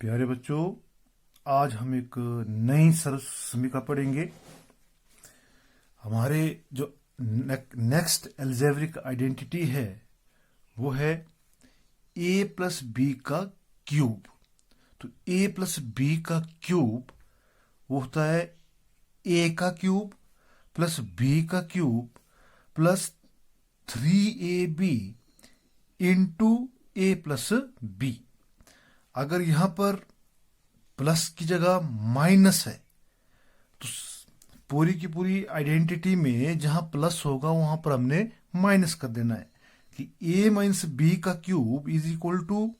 प्यारे बच्चों, आज हम एक नई सरल समीकरण पढ़ेंगे। हमारे जो नेक्स्ट एल्जेब्रिक आइडेंटिटी है वो है a प्लस बी का क्यूब। तो a प्लस बी का क्यूब वो होता है a का क्यूब प्लस b का cube plus 3ab into a plus B. अगर यहां पर प्लस की जगह माइनस है तो पूरी की पूरी आइडेंटिटी में जहां प्लस होगा वहां पर हमने माइनस कर देना है कि a माइनस बी का cube is equal to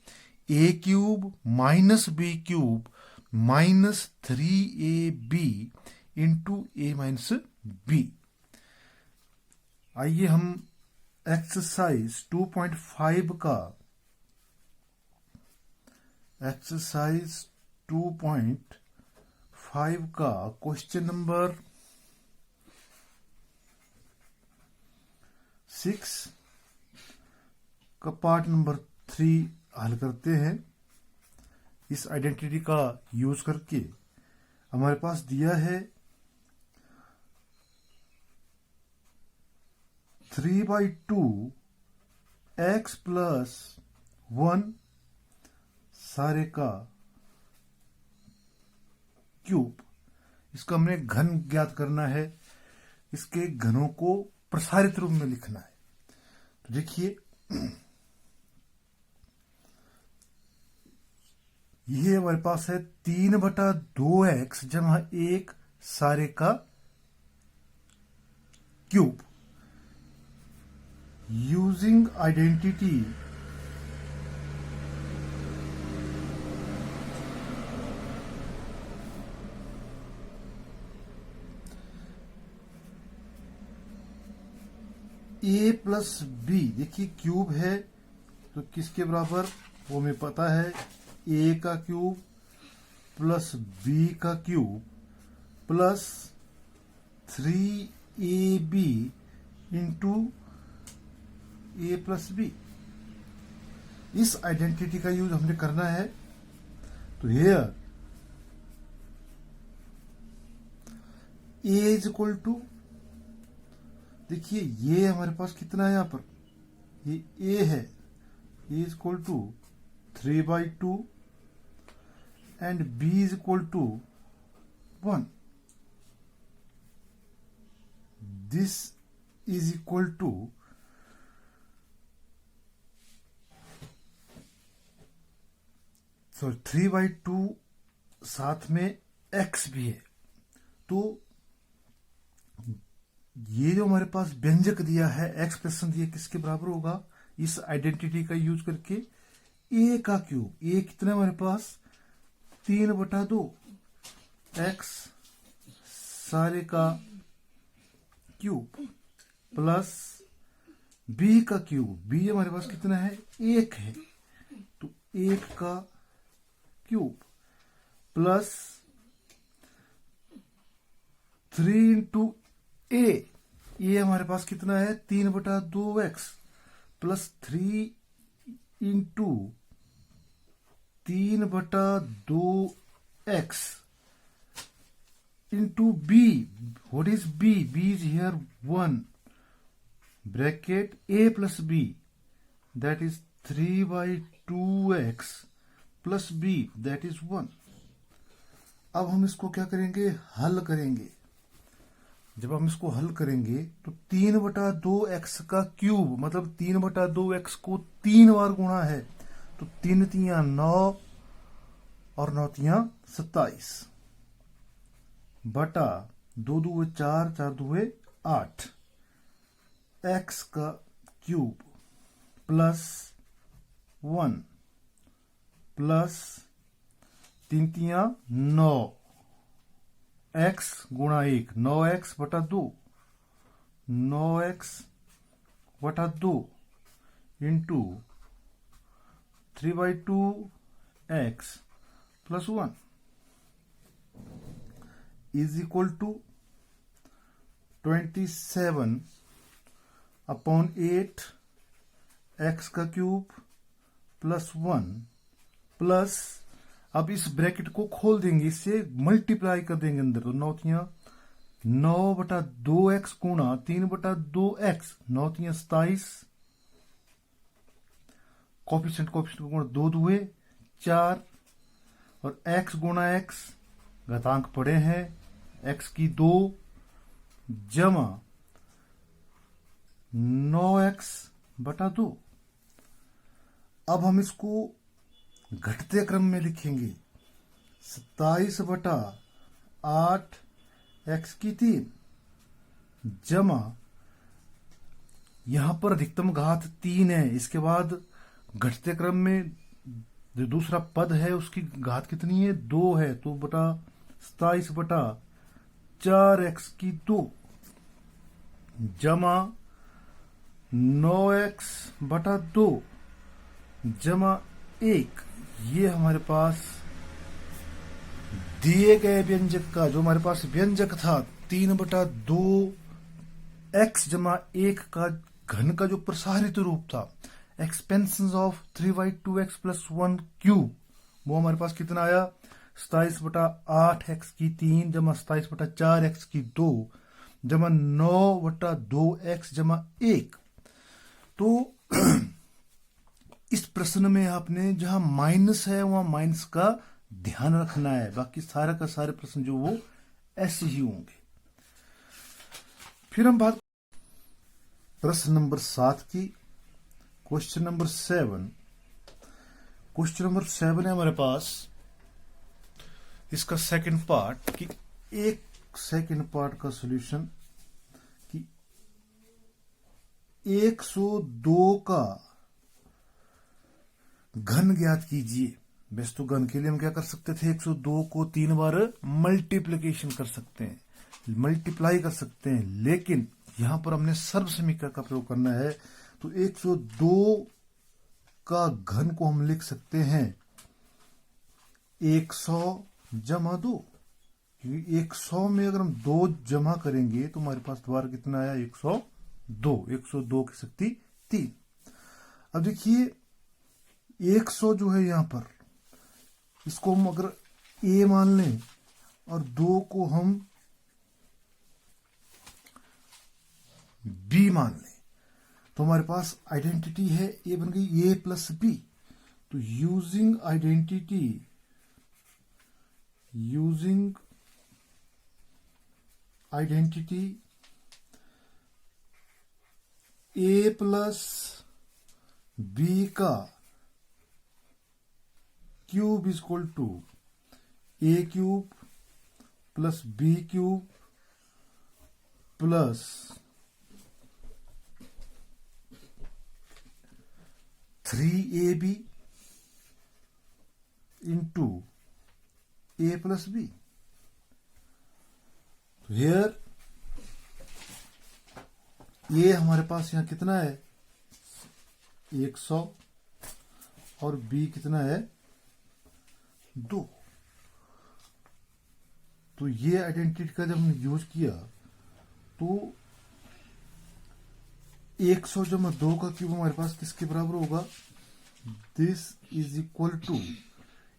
a cube minus B cube minus 3ab into a minus B. आइए हम एक्सरसाइज 2.5 का एक्सरसाइज 2.5 का क्वेश्चन नंबर 6 का पार्ट नंबर 3 हल करते हैं। इस आइडेंटिटी का यूज करके हमारे पास दिया है 3/2 x प्लस 1 सारे का क्यूब। इसका हमने घन ज्ञात करना है, इसके घनों को प्रसारित रूप में लिखना है। तो देखिए ये हमारे पास है 3/2x जमा 1 सारे का cube. Using identity a plus B, देखिए क्यूब है तो किसके बराबर वो हमें पता है, a का क्यूब प्लस b का cube plus 3ab into a plus B. इस आइडेंटिटी का यूज हमने करना है। तो here a is equal to, देखिए ये हमारे पास कितना है, यहां पर ये a है, a इज इक्वल टू 3/2 एंड b is equal to 1। This is equal to sorry 3/2 साथ में x भी है। तो ये जो हमारे पास व्यंजक दिया है, एक्सप्रेशन दिया, किसके बराबर होगा, इस आइडेंटिटी का यूज करके a का क्यूब, a कितना हमारे पास 3/2 x सारे का क्यूब प्लस b का क्यूब, b हमारे पास कितना है 1 है, तो 1 का क्यूब प्लस 3 इंटू ए हमारे पास कितना है 3/2x plus 3 into 3/2x into B. What is B? B is here 1 bracket a plus B, that is 3/2x plus B, that is 1। अब हम इसको क्या करेंगे, हल करेंगे। जब हम इसको हल करेंगे तो 3/2x का क्यूब मतलब 3/2x को 3 बार गुणा है, तो 3 तियां 9 और 9 तियां 27 बटा 2 दूए 4, 4 दूए 8 x का क्यूब प्लस 1 प्लस 3 तियां 9 x गुणा 1, 9x बटा 2, 9x बटा 2 into 3/2x plus 1 is equal to 27/8 x का क्यूब प्लस 1 प्लस, अब इस ब्रैकेट को खोल देंगे, इससे मल्टीप्लाई कर देंगे अंदर, तो 9/2x गुणा 3/2x, 9×3 = 27, कोफिशिएंट को गुणा 2×2 = 4, और x गुणा x घातांक पड़े हैं, x की 2 जमा 9x/2। अब हम इसको घटते क्रम में लिखेंगे, 27/8 x की 3 जमा, यहां पर अधिकतम घात 3 है, इसके बाद घटते क्रम में जो दूसरा पद है उसकी घात कितनी है, 2 है, तो 27/4x की 2 जमा 9x/2 जमा 1। ये हमारे पास दिए गए व्यंजक का, जो हमारे पास व्यंजक था 3/2x जमा 1 का घन का जो प्रसारित रूप था, एक्सपेंशन ऑफ 3/2x + 1 क्यूब, वो हमारे पास कितना आया, 27/8x की 3 जमा 27/4x की 2 जमा 9/2x जमा 1। तो इस प्रश्न में आपने जहां माइनस है वहां माइनस का ध्यान रखना है, बाकी सारे का सारे प्रश्न जो वो ऐसे ही होंगे। फिर हम बात प्रश्न नंबर 7 की, क्वेश्चन नंबर 7। क्वेश्चन नंबर 7 है हमारे पास, इसका सेकंड पार्ट, कि एक सेकंड पार्ट का सॉल्यूशन, कि 102 का घन ज्ञात कीजिए। वैसे तो घन के लिए हम क्या कर सकते थे, 102 को 3 बार मल्टीप्लीकेशन कर सकते हैं, मल्टीप्लाई कर सकते हैं, लेकिन यहां पर हमने सर्व समीकरण का प्रयोग करना है। तो 102 का घन को हम लिख सकते हैं 100 जमा 2, क्योंकि 100 में अगर हम 2 जमा करेंगे तो हमारे पास दोबारा कितना आया, 102, 102 की शक्ति 3। अब देखिए 100 जो है यहां पर, इसको हम अगर a मान लें और 2 को हम b मान लें, तो हमारे पास आइडेंटिटी है, a बन गई a + b। तो यूजिंग आइडेंटिटी a + b का cube is equal to a³ + b³ plus 3ab into a + b। तो हियर ये हमारे पास यहां कितना है, 100, और b कितना है, 2। तो ये आइडेंटिटी का जब हमने यूज किया तो 100 जमा 2 का क्यूब हमारे पास किसके बराबर होगा, दिस इज इक्वल टू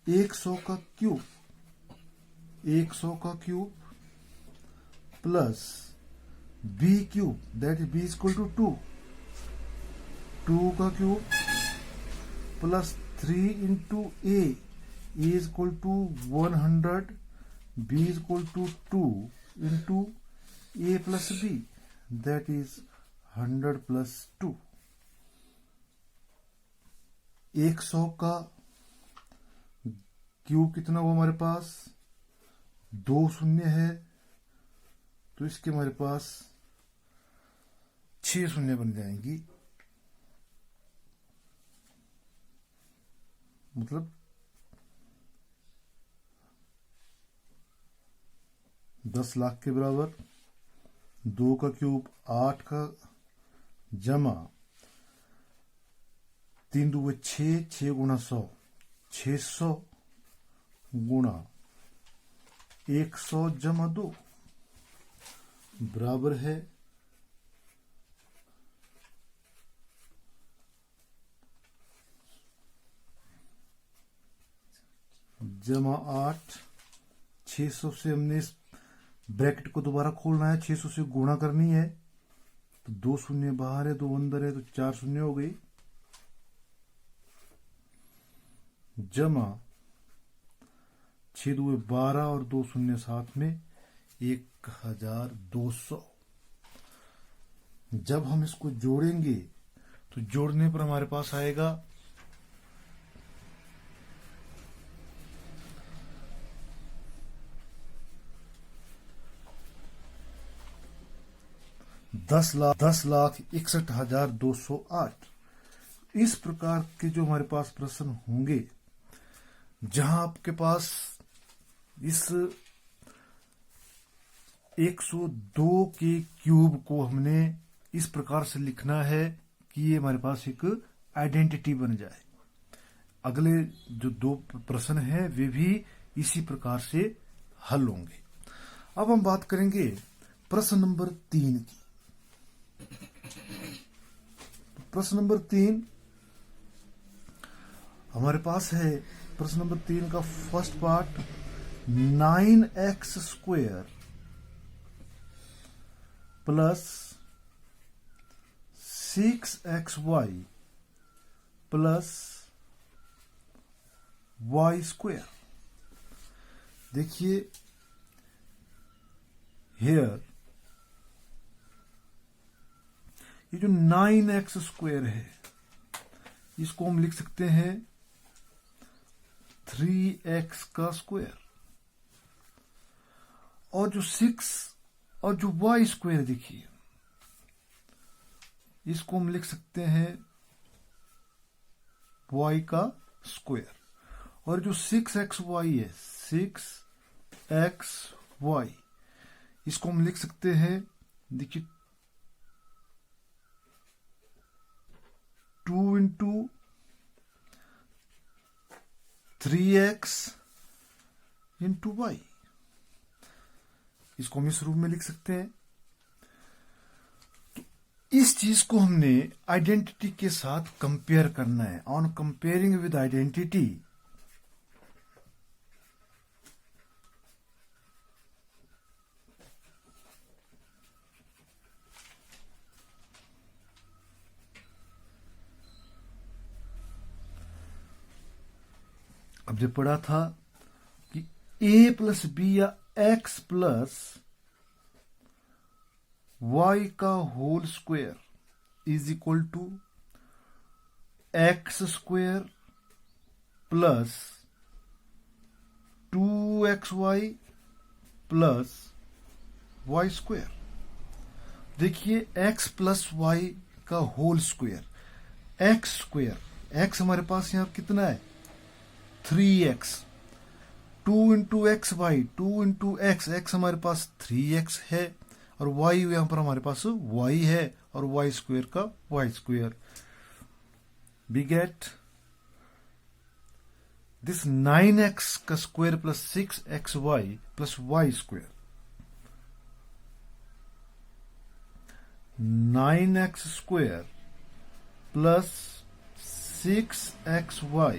100 का क्यूब, 100 का cube plus b³ that is b is equal to 2, 2 का cube plus 3 into a is equal to 100, b is equal to 2 into a + b that is 100 + 2। 100 का cube कितना हुआ हमारे पास, 2 शून्य है, तो इसके हमारे पास 6 शून्य बन जाएंगी, मतलब 10 लाख के बराबर। 2 का क्यूब 8 का जमा 3 2 6, 6 गुणा 100, 600 गुणा 100 जमा 2 बराबर है 2 जमा 8, 600 से हमने इस ब्रैकेट को दोबारा खोलना है, 600 से गुणा करनी है, तो 2 शून्य बाहर है, 2 अंदर है, तो 4 शून्य हो गई, जमा 6 2 12 और 2 शून्य साथ में 1200। जब हम इसको जोड़ेंगे तो जोड़ने पर हमारे पास आएगा 10,61,208। इस प्रकार के जो हमारे पास प्रश्न होंगे जहां आपके पास इस 102 के क्यूब को हमने इस प्रकार से लिखना है कि ये हमारे पास एक आइडेंटिटी बन जाए। अगले जो 2 प्रश्न हैं वे भी इसी प्रकार से हल होंगे। अब हम बात करेंगे प्रश्न नंबर 3 की। प्रश्न नंबर 3 हमारे पास है। प्रश्न नंबर 3 का first part 9x² plus 6xy plus y²। देखिए हियर ये जो 9x² है इसको हम लिख सकते हैं 3x का स्क्वायर, और जो 6 और जो y² देखिए इसको हम लिख सकते हैं y का स्क्वायर, और जो 6xy है 6xy इसको हम लिख सकते हैं, देखिए 2 into 3x into y, इसको हम इस रूप में लिख सकते हैं। तो इस चीज को हमने आइडेंटिटी के साथ कंपेयर करना है। ऑन कंपेयरिंग विद आइडेंटिटी अब जो पढ़ा था कि a प्लस बी या x प्लस y का whole square is equal to x² plus 2xy plus y²। देखिए x प्लस y का होल स्क्वायर, x हमारे पास यहां कितना है 3x, 2 into xy 2 into x हमारे पास 3x है, और y यहां पर हमारे पास y है, और y² का y²। we get this 9x का square plus 6xy plus y²। 9x² plus 6xy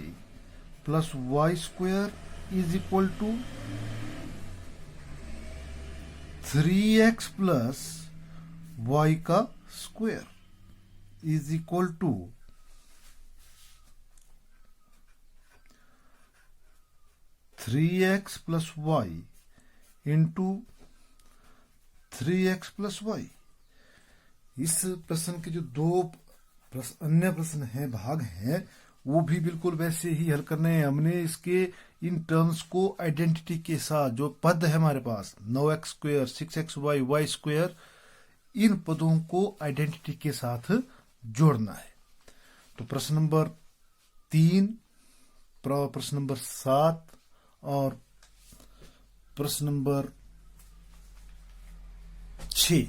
plus y² is equal to 3x plus y का square is equal to 3x plus y into 3x plus y। इस प्रश्न के जो 2 अन्य प्रश्न हैं, भाग हैं, वो भी बिल्कुल वैसे ही हल करने हैं। हमने इसके इन टर्म्स को आइडेंटिटी के साथ, जो पद है हमारे पास 9x², 6xy, y², इन पदों को आइडेंटिटी के साथ जोड़ना है। तो प्रश्न नंबर 3, प्रश्न नंबर 7 और प्रश्न नंबर 6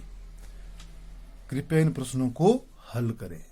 कृपया इन प्रश्नों को हल करें।